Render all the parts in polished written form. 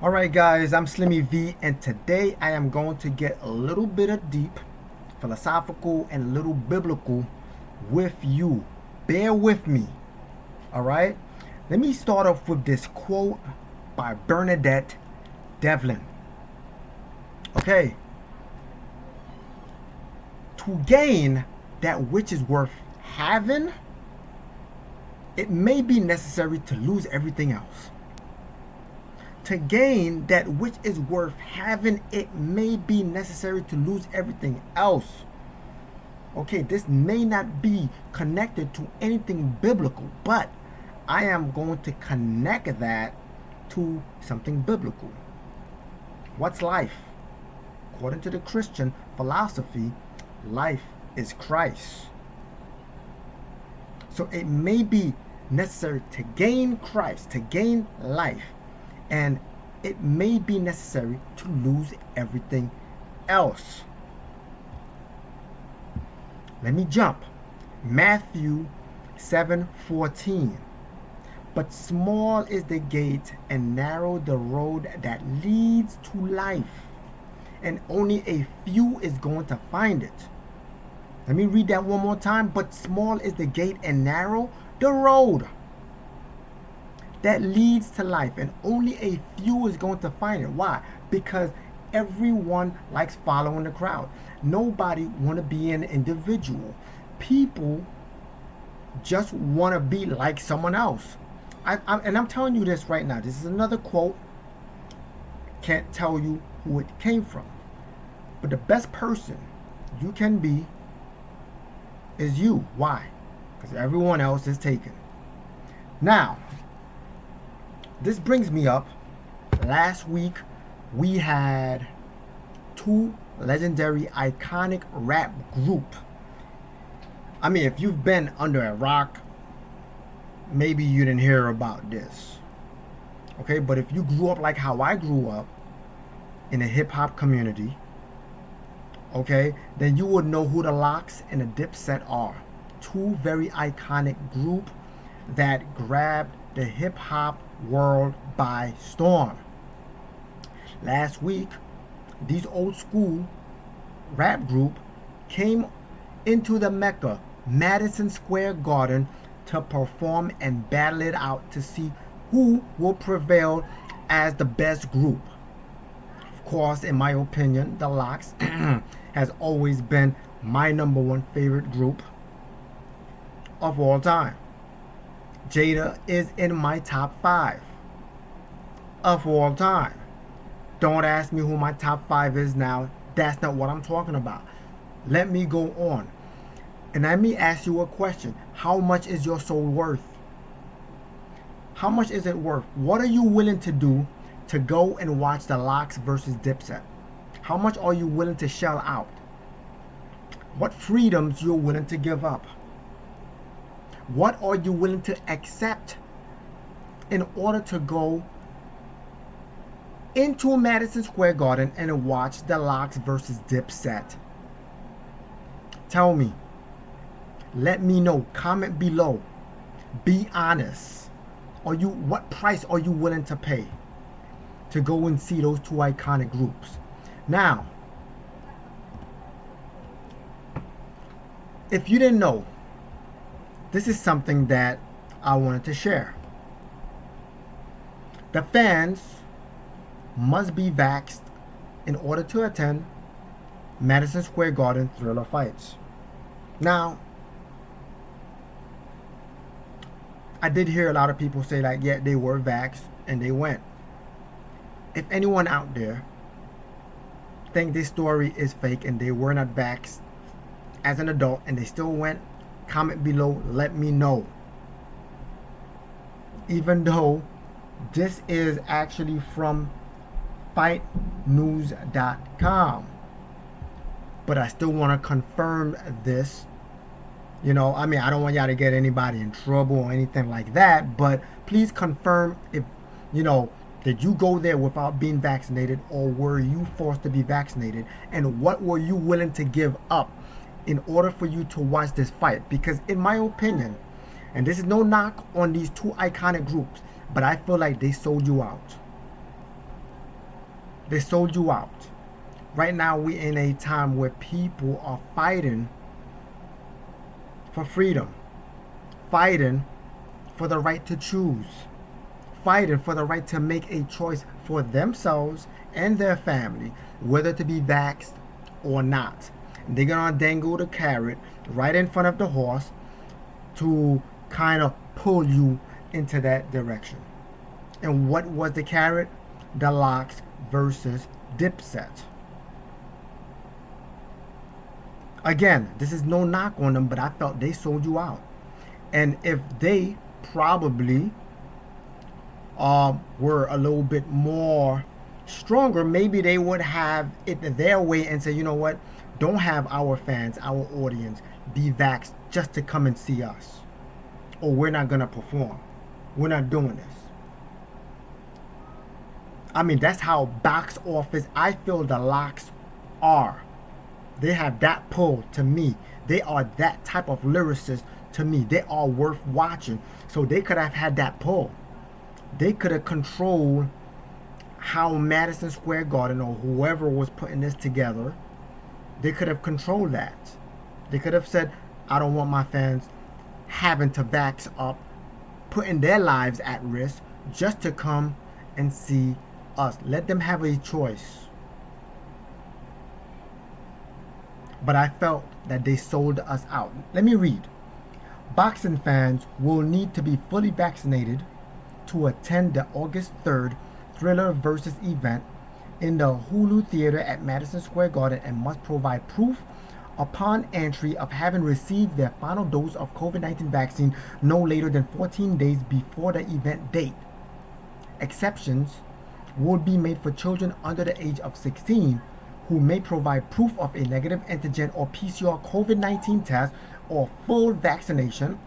Alright guys, I'm Slimmy V, and today I am going to get a little bit of deep, philosophical, and a little biblical with you. Bear with me. Alright? Let me start off with this quote by Bernadette Devlin. Okay. To gain that which is worth having, it may be necessary to lose everything else. To gain that which is worth having, it may be necessary to lose everything else. Okay, this may not be connected to anything biblical, but I am going to connect that to something biblical. What's life? According to the Christian philosophy, life is Christ. So it may be necessary to gain Christ, to gain life, and it may be necessary to lose everything else. Let me jump. Matthew 7:14. But small is the gate and narrow the road that leads to life, and only a few is going to find it. Let me read that one more time. But small is the gate and narrow the road that leads to life, and only a few is going to find it. Why? Because everyone likes following the crowd. Nobody want to be an individual. People just want to be like someone else. I'm telling you this right now. This is another quote. Can't tell you who it came from. But the best person you can be is you. Why? Because everyone else is taken. Now, this brings me up. Last week, we had two legendary, iconic rap group. I mean, if you've been under a rock, maybe you didn't hear about this. Okay, but if you grew up like how I grew up, in a hip-hop community, okay, then you would know who the Locks and the Dipset are. Two very iconic group that grabbed the hip-hop world by storm. Last week, these old school rap group came into the Mecca, Madison Square Garden, to perform and battle it out to see who will prevail as the best group. Of course, in my opinion, the Locks has always been my number one favorite group of all time. Jada is in my top 5 of all time. Don't ask me who my top 5 is now. That's not what I'm talking about. Let me go on. And let me ask you a question. How much is your soul worth? How much is it worth? What are you willing to do to go and watch the Locks versus Dipset? How much are you willing to shell out? What freedoms you're willing to give up? What are you willing to accept in order to go into Madison Square Garden and watch the Locks versus Dipset? Tell me. Let me know. Comment below. Be honest. What price are you willing to pay to go and see those two iconic groups? Now, if you didn't know, this is something that I wanted to share. The fans must be vaxxed in order to attend Madison Square Garden Thriller fights. Now, I did hear a lot of people say like, yeah, they were vaxxed and they went. If anyone out there think this story is fake and they were not vaxxed as an adult and they still went, comment below, let me know. Even though this is actually from fightnews.com, but I still want to confirm this. You know, I mean, I don't want y'all to get anybody in trouble or anything like that, but please confirm if, did you go there without being vaccinated, or were you forced to be vaccinated, and what were you willing to give up in order for you to watch this fight? Because in my opinion, and this is no knock on these two iconic groups, but I feel like they sold you out. They sold you out. Right now, we're in a time where people are fighting for freedom, fighting for the right to choose, fighting for the right to make a choice for themselves and their family, whether to be vaxxed or not. They're gonna dangle the carrot right in front of the horse to kind of pull you into that direction. And what was the carrot? The Locks versus Dipset. Again, this is no knock on them, but I felt they sold you out. And if they probably were a little bit more stronger, maybe they would have it their way and say, you know what, don't have our fans, our audience be vaxxed just to come and see us. Or we're not going to perform. We're not doing this. I mean, that's how box office I feel the Locks are. They have that pull to me. They are that type of lyricist to me. They are worth watching. So they could have had that pull. They could have controlled how Madison Square Garden or whoever was putting this together, they could have controlled that. They could have said, I don't want my fans having to vax up, putting their lives at risk just to come and see us. Let them have a choice. But I felt that they sold us out. Let me read. Boxing fans will need to be fully vaccinated to attend the August 3rd Thriller versus event in the Hulu Theater at Madison Square Garden and must provide proof upon entry of having received their final dose of COVID-19 vaccine no later than 14 days before the event date. Exceptions would be made for children under the age of 16 who may provide proof of a negative antigen or PCR COVID-19 test or full vaccination,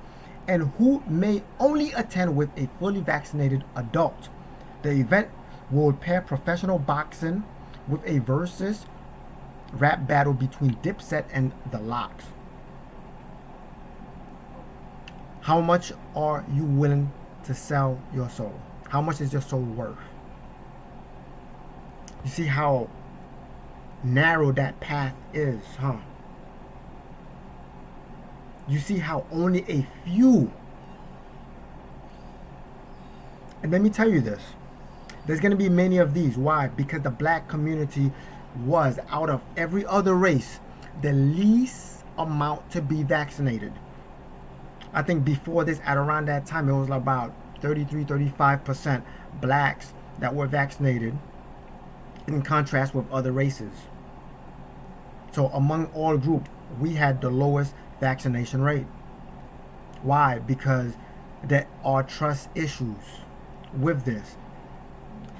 and who may only attend with a fully vaccinated adult. The event will pair professional boxing with a versus rap battle between Dipset and the Locks. How much are you willing to sell your soul? How much is your soul worth? You see how narrow that path is, huh? You see how only a few. And let me tell you this. There's going to be many of these. Why? Because the black community was, out of every other race, the least amount to be vaccinated. I think before this, at around that time, it was about 33-35% blacks that were vaccinated, in contrast with other races. So among all groups, we had the lowest vaccination rate. Why? Because there are trust issues with this.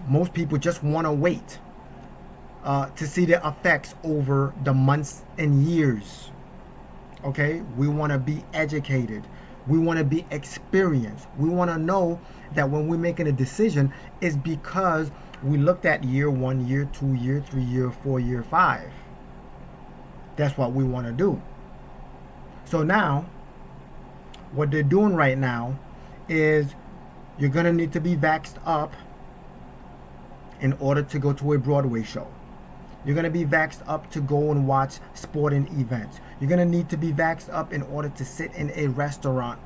Most people just want to wait to see the effects over the months and years. Okay? We want to be educated. We want to be experienced. We want to know that when we're making a decision, it's because we looked at year 1, year 2, year 3, year 4, year 5. That's what we want to do. So now, what they're doing right now is you're going to need to be vaxxed up in order to go to a Broadway show. You're going to be vaxxed up to go and watch sporting events. You're going to need to be vaxxed up in order to sit in a restaurant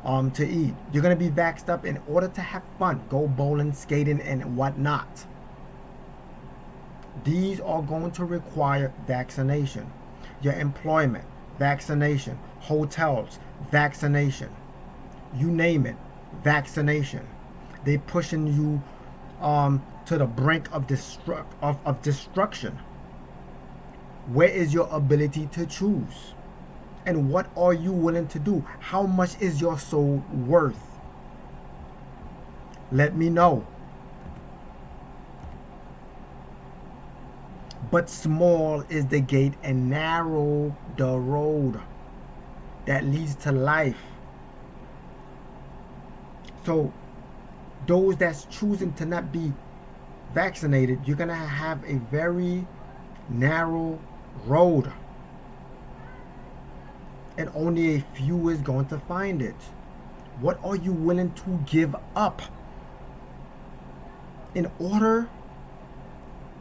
to eat. You're going to be vaxxed up in order to have fun, go bowling, skating, and whatnot. These are going to require vaccination. Your employment, vaccination. Hotels, vaccination. You name it, vaccination. They're pushing you to the brink of destruction. Where is your ability to choose? And what are you willing to do? How much is your soul worth? Let me know. But small is the gate and narrow the road that leads to life. So those that's choosing to not be vaccinated, you're going to have a very narrow road. And only a few is going to find it. What are you willing to give up in order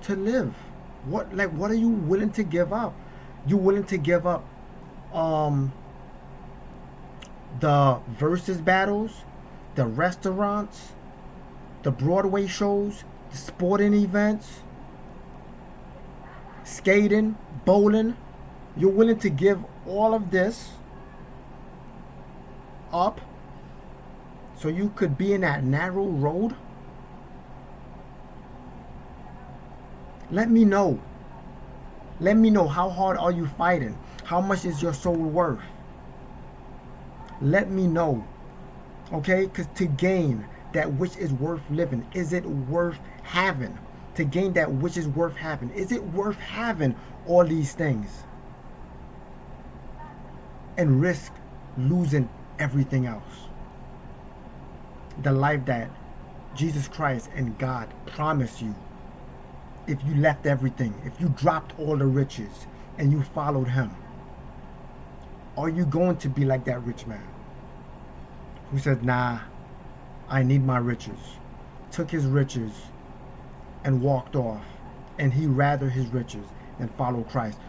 to live? What are you willing to give up? You willing to give up the versus battles, the restaurants, the Broadway shows, the sporting events, skating, bowling? You're willing to give all of this up so you could be in that narrow road? Let me know. Let me know, how hard are you fighting? How much is your soul worth? Let me know. Okay? Because to gain that which is worth living, is it worth having? To gain that which is worth having, is it worth having all these things and risk losing everything else? The life that Jesus Christ and God promised you. If you left everything, if you dropped all the riches and you followed him, are you going to be like that rich man who said, nah, I need my riches, took his riches and walked off, and he rather his riches than follow Christ?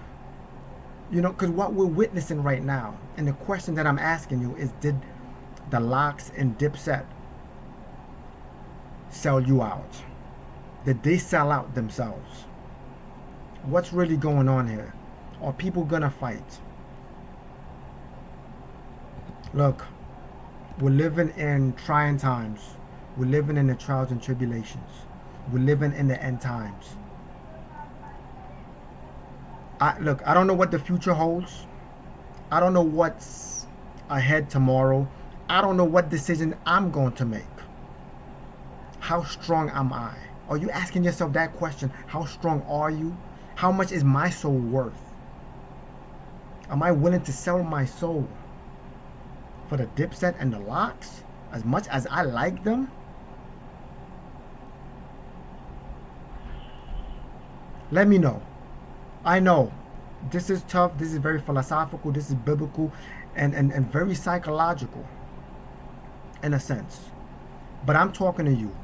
You know, because what we're witnessing right now, and the question that I'm asking you is, did the Locks and Dipset sell you out? Did they sell out themselves? What's really going on here? Are people gonna fight? Look, we're living in trying times. We're living in the trials and tribulations. We're living in the end times. I don't know what the future holds. I don't know what's ahead tomorrow. I don't know what decision I'm going to make. How strong am I? Are you asking yourself that question? How strong are you? How much is my soul worth? Am I willing to sell my soul for the Dipset and the Locks? As much as I like them? Let me know. I know this is tough. This is very philosophical. This is biblical and very psychological in a sense. But I'm talking to you.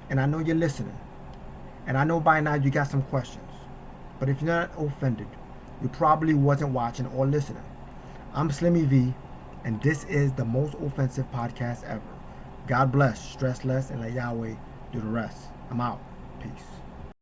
And I know you're listening. And I know by now you got some questions. But if you're not offended, you probably wasn't watching or listening. I'm Slimmy V, and this is the most offensive podcast ever. God bless, stress less, and let Yahweh do the rest. I'm out. Peace.